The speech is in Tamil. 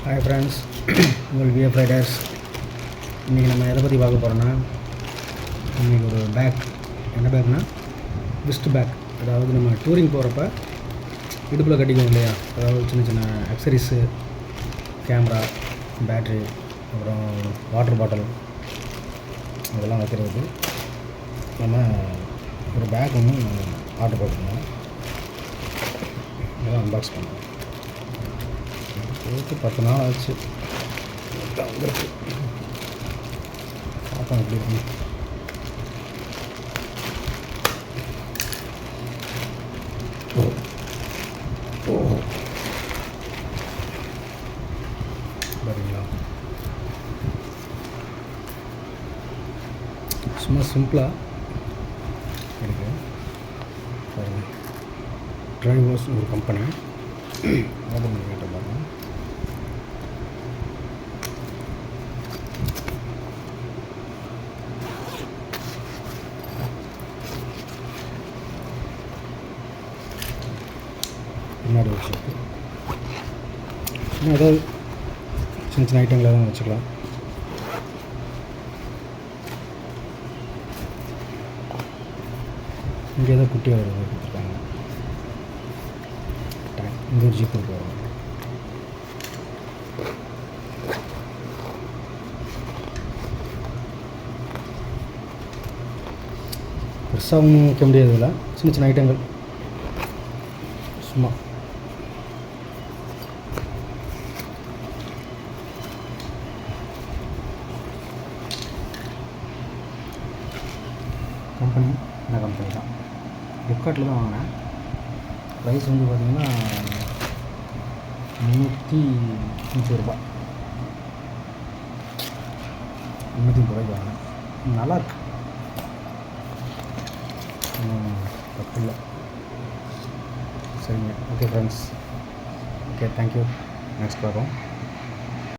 ஹாய் ஃப்ரெண்ட்ஸ், உங்கள் விஎஃப் ரைடர்ஸ். இன்றைக்கி நம்ம எதை பற்றி பார்க்க போகிறோன்னா, இன்றைக்கி ஒரு பேக். என்ன பேக்னால் விஸ்ட் பேக். அதாவது நம்ம டூரிங் போகிறப்ப இடுப்பில் கட்டிக்குவோம் இல்லையா, அதாவது சின்ன சின்ன அக்சரிஸு, கேமரா, பேட்ரி, அப்புறம் வாட்டர் பாட்டில் இதெல்லாம் வைக்கிறதுக்கு நம்ம ஒரு பேக் ஒன்று ஆர்டர் போட்டிருந்தோம். இதெல்லாம் அன்பாக்ஸ் பண்ணோம். போட்டு 10 நாள் ஆச்சு. வந்துருக்கு பார்ப்போம் எப்படி இருக்கு. சரிங்களா, சும்மா சிம்பிளாக இருக்கு பாருங்கள். ட்ரைவர்ஸ் ஒரு கம்பெனி ஓப்பன் பண்ணி கேட்ட பாருங்கள். முன்னாடி வச்சுருக்கு. சும்மா ஏதாவது சின்ன சின்ன ஐட்டங்களை தான் வச்சுக்கலாம். இங்கே ஏதோ குட்டியாக ஒரு கொடுத்துருக்காங்க. இங்கே ஒரு ஜிப் இருக்கு. பெருசாகவும் வைக்க முடியாது. இதில் சின்ன சின்ன ஐட்டங்கள் சும்மா கம்பெனி இந்த கம்பெனி தான். ஃப்ளிப்கார்ட்டில் தான் வாங்கினேன். ப்ரைஸ் வந்து பார்த்திங்கன்னா 330 ரூபா. 330 ரூபாய்க்கு வாங்கினேன். நல்லாயிருக்கு, தப்பு இல்லை. சரிங்க, okay friends, okay, thank you. Next பார்ப்போம்.